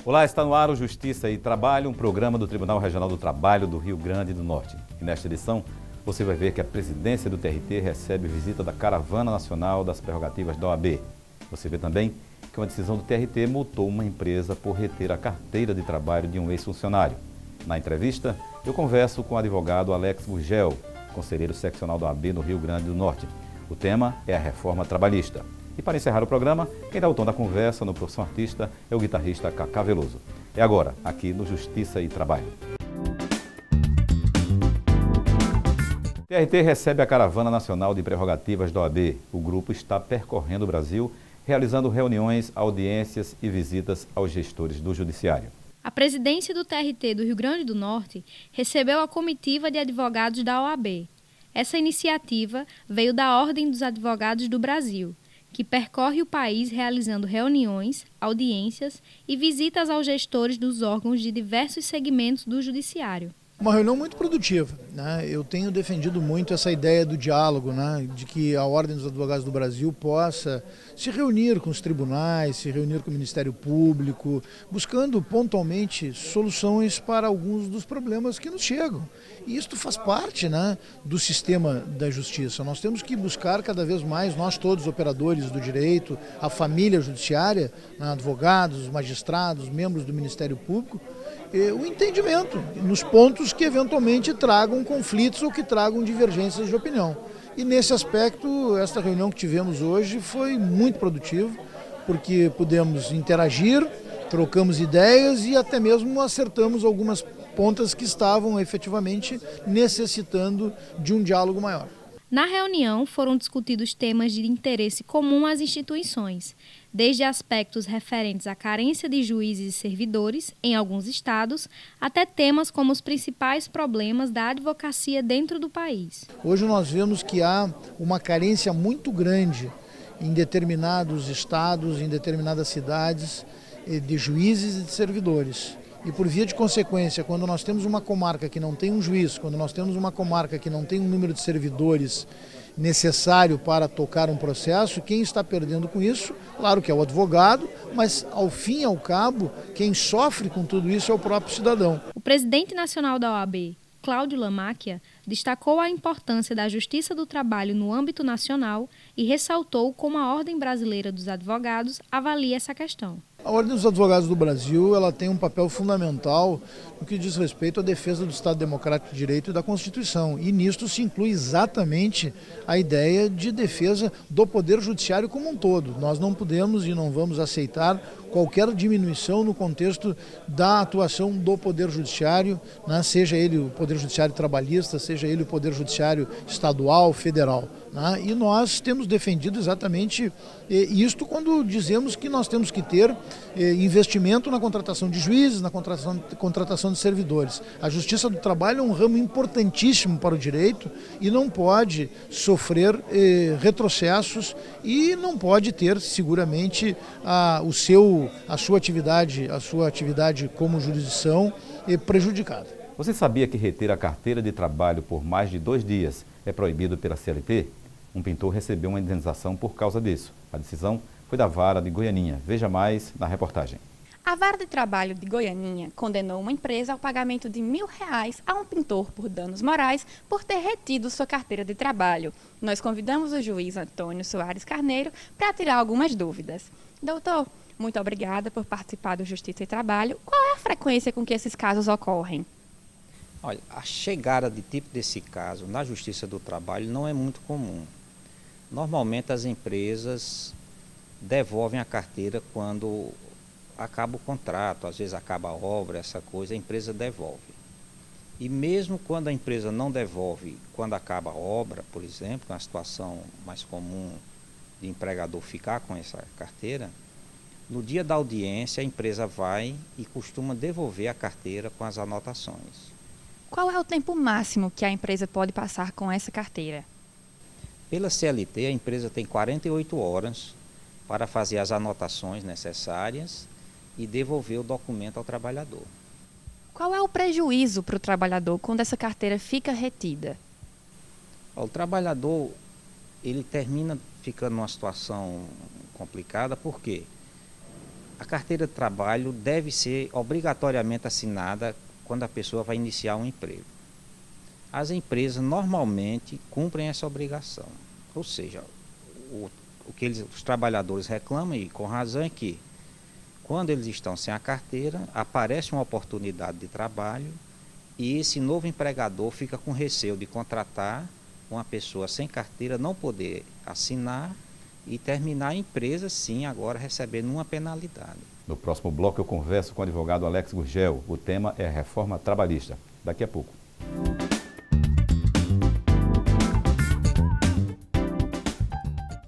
Olá, está no ar o Justiça e Trabalho, um programa do Tribunal Regional do Trabalho do Rio Grande do Norte. E nesta edição, você vai ver que a presidência do TRT recebe visita da Caravana Nacional das Prerrogativas da OAB. Você vê também que uma decisão do TRT multou uma empresa por reter a carteira de trabalho de um ex-funcionário. Na entrevista, eu converso com o advogado Alex Gurgel, conselheiro seccional da OAB no Rio Grande do Norte. O tema é a reforma trabalhista. E para encerrar o programa, quem dá o tom da conversa no Profissão Artista é o guitarrista Cacá Veloso. É agora, aqui no Justiça e Trabalho. O TRT recebe a Caravana Nacional de Prerrogativas da OAB. O grupo está percorrendo o Brasil, realizando reuniões, audiências e visitas aos gestores do Judiciário. A presidência do TRT do Rio Grande do Norte recebeu a comitiva de advogados da OAB. Essa iniciativa veio da Ordem dos Advogados do Brasil, que percorre o país realizando reuniões, audiências e visitas aos gestores dos órgãos de diversos segmentos do Judiciário. Uma reunião muito produtiva, né? Eu tenho defendido muito essa ideia do diálogo, né? De que a Ordem dos Advogados do Brasil possa se reunir com os tribunais, se reunir com o Ministério Público, buscando pontualmente soluções para alguns dos problemas que nos chegam. E isto faz parte, né, do sistema da justiça. Nós temos que buscar cada vez mais, nós todos operadores do direito, a família judiciária, né, advogados, magistrados, membros do Ministério Público, o entendimento nos pontos que eventualmente tragam conflitos ou que tragam divergências de opinião. E nesse aspecto, esta reunião que tivemos hoje foi muito produtiva, porque pudemos interagir, trocamos ideias e até mesmo acertamos algumas pontas que estavam efetivamente necessitando de um diálogo maior. Na reunião foram discutidos temas de interesse comum às instituições, desde aspectos referentes à carência de juízes e servidores em alguns estados, até temas como os principais problemas da advocacia dentro do país. Hoje nós vemos que há uma carência muito grande em determinados estados, em determinadas cidades, de juízes e de servidores. E por via de consequência, quando nós temos uma comarca que não tem um juiz, quando nós temos uma comarca que não tem um número de servidores necessário para tocar um processo, quem está perdendo com isso, claro que é o advogado, mas ao fim e ao cabo, quem sofre com tudo isso é o próprio cidadão. O presidente nacional da OAB, Cláudio Lamáquia, destacou a importância da Justiça do Trabalho no âmbito nacional e ressaltou como a Ordem Brasileira dos Advogados avalia essa questão. A Ordem dos Advogados do Brasil ela tem um papel fundamental no que diz respeito à defesa do Estado Democrático de Direito e da Constituição. E nisto se inclui exatamente a ideia de defesa do Poder Judiciário como um todo. Nós não podemos e não vamos aceitar qualquer diminuição no contexto da atuação do Poder Judiciário, né? Seja ele o Poder Judiciário trabalhista, seja ele o Poder Judiciário estadual, federal. Né? E nós temos defendido exatamente isto quando dizemos que nós temos que ter investimento na contratação de juízes, na contratação de servidores. A Justiça do Trabalho é um ramo importantíssimo para o direito e não pode sofrer retrocessos e não pode ter seguramente a sua atividade como jurisdição prejudicada. Você sabia que reter a carteira de trabalho por mais de 2 dias é proibido pela CLT? Um pintor recebeu uma indenização por causa disso. A decisão foi da Vara de Goianinha. Veja mais na reportagem. A Vara de Trabalho de Goianinha condenou uma empresa ao pagamento de R$1.000 a um pintor por danos morais por ter retido sua carteira de trabalho. Nós convidamos o juiz Antônio Soares Carneiro para tirar algumas dúvidas. Doutor, muito obrigada por participar do Justiça e Trabalho. Qual é a frequência com que esses casos ocorrem? Olha, a chegada de tipo desse caso na Justiça do Trabalho não é muito comum. Normalmente as empresas devolvem a carteira quando acaba o contrato, às vezes acaba a obra, essa coisa, a empresa devolve. E mesmo quando a empresa não devolve, quando acaba a obra, por exemplo, que é uma situação mais comum de empregador ficar com essa carteira, no dia da audiência a empresa vai e costuma devolver a carteira com as anotações. Qual é o tempo máximo que a empresa pode passar com essa carteira? Pela CLT, a empresa tem 48 horas para fazer as anotações necessárias e devolver o documento ao trabalhador. Qual é o prejuízo para o trabalhador quando essa carteira fica retida? O trabalhador ele termina ficando numa situação complicada porque A carteira de trabalho deve ser obrigatoriamente assinada quando a pessoa vai iniciar um emprego. As empresas normalmente cumprem essa obrigação. Ou seja, o que os trabalhadores reclamam, e com razão, é que quando eles estão sem a carteira, aparece uma oportunidade de trabalho e esse novo empregador fica com receio de contratar uma pessoa sem carteira, não poder assinar e terminar a empresa, sim, agora recebendo uma penalidade. No próximo bloco eu converso com o advogado Alex Gurgel. O tema é reforma trabalhista. Daqui a pouco.